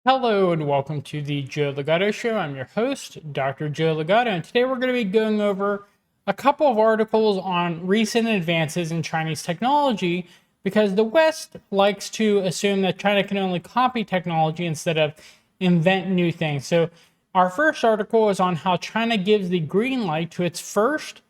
Hello and welcome to the Joe Ligato Show. I'm your host, Dr. Joe Ligato, and today we're going to be going over a couple of articles on recent advances in Chinese technology because the West likes to assume that China can only copy technology instead of invent new things. So our first article is on how China gives the green light to its first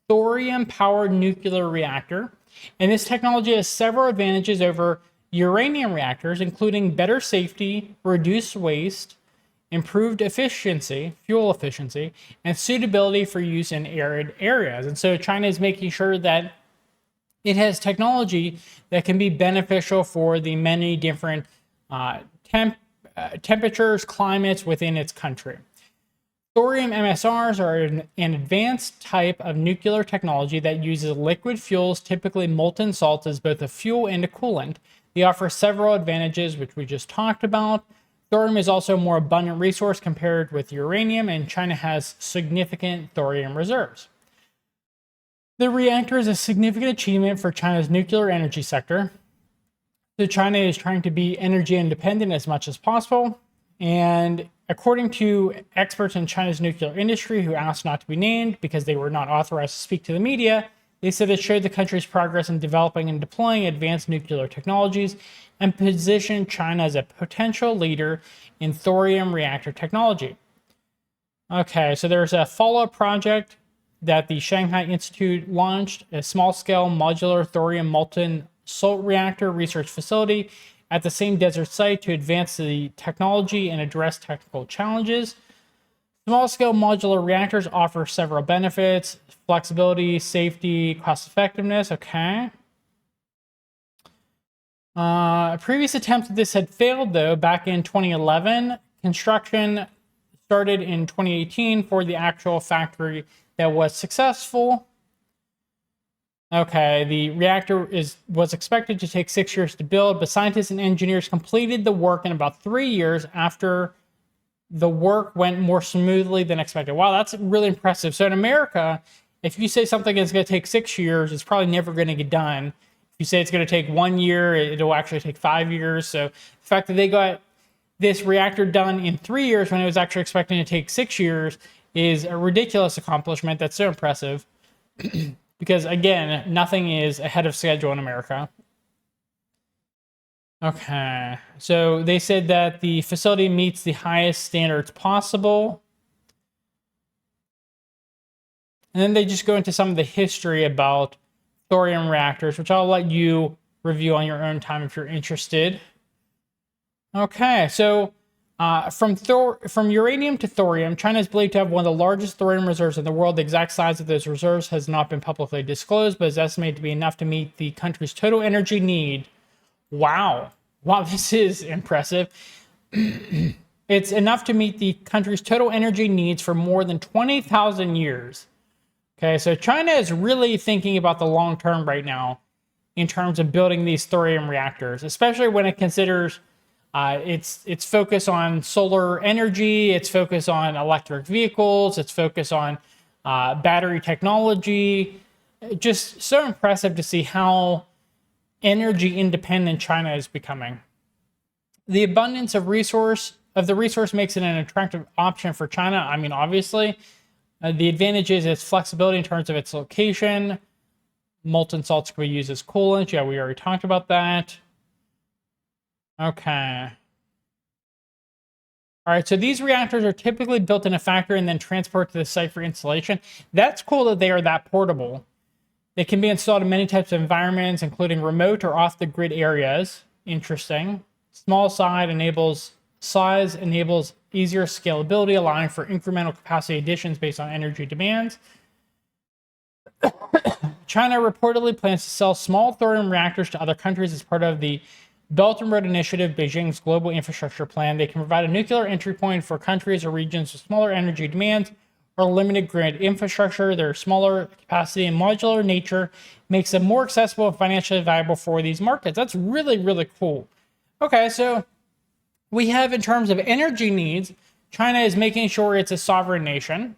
thorium-powered nuclear reactor. And this technology has several advantages over uranium reactors, including better safety, reduced waste, improved efficiency, fuel efficiency, and suitability for use in arid areas. And so China is making sure that it has technology that can be beneficial for the many different temperatures, climates within its country. Thorium MSRs are an advanced type of nuclear technology that uses liquid fuels, typically molten salt, as both a fuel and a coolant. They offer several advantages, which we just talked about. Thorium is also a more abundant resource compared with uranium, and China has significant thorium reserves. The reactor is a significant achievement for China's nuclear energy sector. So China is trying to be energy independent as much as possible. And according to experts in China's nuclear industry who asked not to be named because they were not authorized to speak to the media, they said it showed the country's progress in developing and deploying advanced nuclear technologies and positioned China as a potential leader in thorium reactor technology. Okay, so there's a follow-up project that the Shanghai Institute launched, a small-scale modular thorium molten salt reactor research facility at the same desert site to advance the technology and address technical challenges. Small-scale modular reactors offer several benefits: flexibility, safety, cost-effectiveness. Okay. Previous attempts at this had failed, though, back in 2011. Construction started in 2018 for the actual factory that was successful. Okay, the reactor was expected to take 6 years to build, but scientists and engineers completed the work in about 3 years after the work went more smoothly than expected. Wow, that's really impressive. So in America, if you say something is going to take 6 years, it's probably never going to get done. If you say it's going to take 1 year, it'll actually take 5 years. So the fact that they got this reactor done in 3 years when it was actually expecting to take 6 years is a ridiculous accomplishment. That's so impressive. Because again, nothing is ahead of schedule in America. Okay, so they said that the facility meets the highest standards possible. And then they just go into some of the history about thorium reactors, which I'll let you review on your own time if you're interested. Okay, so from uranium to thorium, China is believed to have one of the largest thorium reserves in the world. The exact size of those reserves has not been publicly disclosed, but is estimated to be enough to meet the country's total energy need. Wow, this is impressive. It's enough to meet the country's total energy needs for more than 20,000 years. Okay, so China is really thinking about the long term right now in terms of building these thorium reactors, especially when it considers its focus on solar energy, its focus on electric vehicles, its focus on battery technology. Just so impressive to see how energy independent China is becoming. The abundance of the resource makes it an attractive option for China. I mean, obviously, the advantage is its flexibility in terms of its location. Molten salts can be used as coolant. Yeah, we already talked about that. Okay. All right, so these reactors are typically built in a factory and then transported to the site for installation. That's cool that they are that portable. They can be installed in many types of environments, including remote or off-the-grid areas. Interesting. Small size enables easier scalability, allowing for incremental capacity additions based on energy demands. China reportedly plans to sell small thorium reactors to other countries as part of the Belt and Road Initiative, Beijing's global infrastructure plan. They can provide a nuclear entry point for countries or regions with smaller energy demands or limited grid infrastructure. Their smaller capacity and modular nature makes them more accessible and financially viable for these markets. That's really, really cool. Okay, so we have, in terms of energy needs, China is making sure it's a sovereign nation.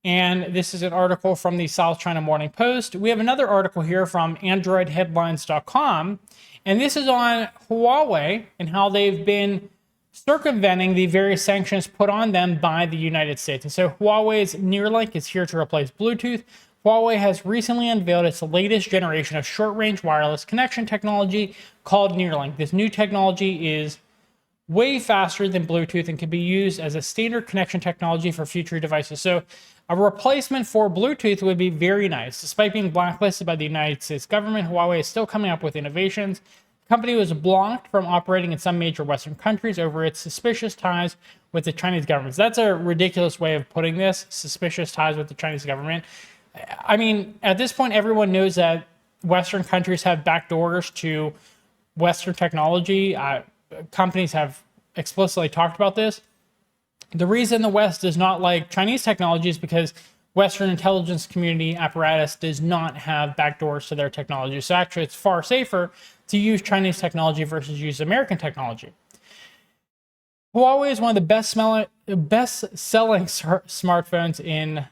And this is an article from the South China Morning Post. We have another article here from androidheadlines.com. And this is on Huawei and how they've been circumventing the various sanctions put on them by the United States. And so Huawei's Neuralink is here to replace Bluetooth. Huawei has recently unveiled its latest generation of short-range wireless connection technology called Neuralink. This new technology is way faster than Bluetooth and can be used as a standard connection technology for future devices. So a replacement for Bluetooth would be very nice. Despite being blacklisted by the United States government, Huawei is still coming up with innovations. The company was blocked from operating in some major Western countries over its suspicious ties with the Chinese government. That's a ridiculous way of putting this, suspicious ties with the Chinese government. I mean, at this point, everyone knows that Western countries have backdoors to Western technology. Companies have explicitly talked about this. The reason the West does not like Chinese technology is because Western intelligence community apparatus does not have backdoors to their technology. So actually, it's far safer to use Chinese technology versus use American technology. Huawei is one of the best-selling smartphones in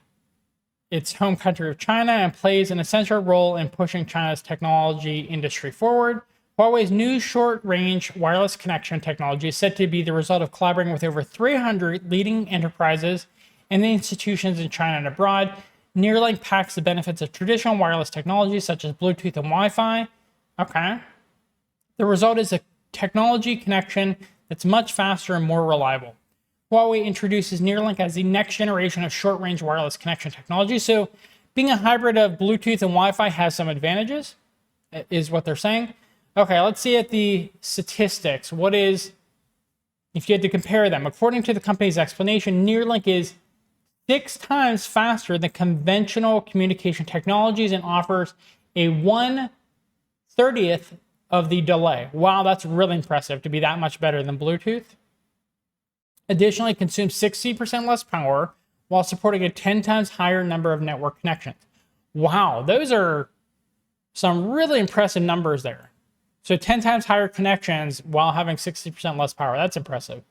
its home country of China and plays an essential role in pushing China's technology industry forward. Huawei's new short-range wireless connection technology is said to be the result of collaborating with over 300 leading enterprises and institutions in China and abroad. Neuralink packs the benefits of traditional wireless technologies such as Bluetooth and Wi-Fi. Okay. The result is a technology connection that's much faster and more reliable. Huawei introduces Neuralink as the next generation of short-range wireless connection technology. So being a hybrid of Bluetooth and Wi-Fi has some advantages, is what they're saying. Okay, let's see at the statistics. If you had to compare them, according to the company's explanation, Neuralink is 6 times faster than conventional communication technologies and offers a 1/30th of the delay. Wow, that's really impressive to be that much better than Bluetooth. Additionally, it consumes 60% less power while supporting a 10 times higher number of network connections. Wow, those are some really impressive numbers there. So 10 times higher connections while having 60% less power. That's impressive.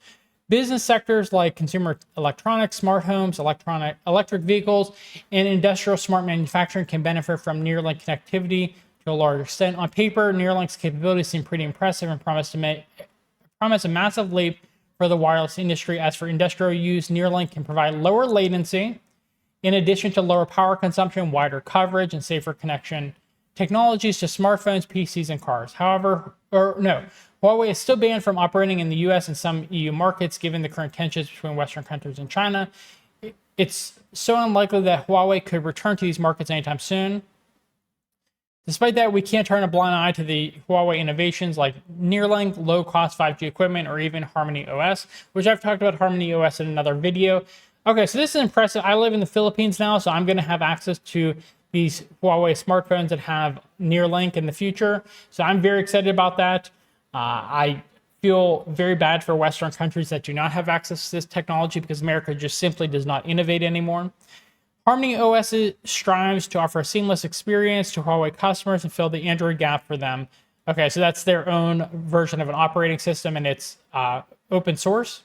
Business sectors like consumer electronics, smart homes, electric vehicles, and industrial smart manufacturing can benefit from Neuralink connectivity to a large extent. On paper, Neuralink's capabilities seem pretty impressive and promise a massive leap for the wireless industry. As for industrial use, Neuralink can provide lower latency, in addition to lower power consumption, wider coverage, and safer connection technologies to smartphones, PCs, and cars. Huawei is still banned from operating in the US and some EU markets given the current tensions between Western countries and China. It's so unlikely that Huawei could return to these markets anytime soon. Despite that, we can't turn a blind eye to the Huawei innovations like Neuralink, low-cost 5G equipment, or even Harmony OS, which I've talked about Harmony OS in another video. Okay, so this is impressive. I live in the Philippines now, so I'm going to have access to these Huawei smartphones that have Neuralink in the future. So I'm very excited about that. I feel very bad for Western countries that do not have access to this technology because America just simply does not innovate anymore. Harmony OS strives to offer a seamless experience to Huawei customers and fill the Android gap for them. Okay, so that's their own version of an operating system, and it's open source.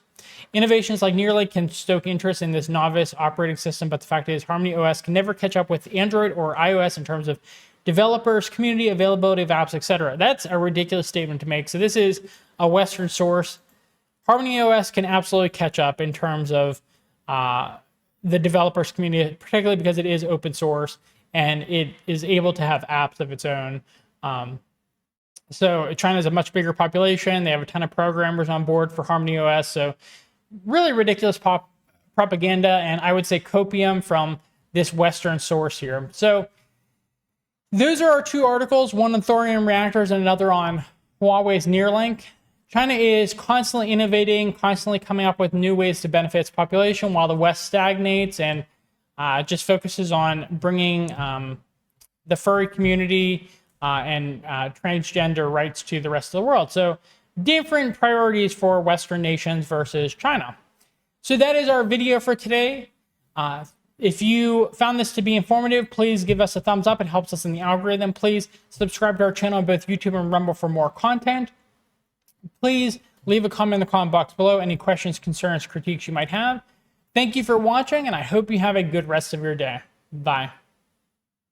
Innovations like Neuralink can stoke interest in this novice operating system, but the fact is Harmony OS can never catch up with Android or iOS in terms of developers, community, availability of apps, etc. That's a ridiculous statement to make. So this is a Western source. Harmony OS can absolutely catch up in terms of the developers community, particularly because it is open source and it is able to have apps of its own. So China has a much bigger population. They have a ton of programmers on board for Harmony OS. So really ridiculous propaganda, and I would say copium from this Western source here. So those are our 2 articles, one on thorium reactors and another on Huawei's Neuralink. China is constantly innovating, constantly coming up with new ways to benefit its population, while the West stagnates and just focuses on bringing the furry community and transgender rights to the rest of the world. So different priorities for Western nations versus China. So that is our video for today. If you found this to be informative, please give us a thumbs up. It helps us in the algorithm. Please subscribe to our channel on both YouTube and Rumble for more content. Please leave a comment in the comment box below. Any questions, concerns, critiques you might have. Thank you for watching, and I hope you have a good rest of your day. Bye.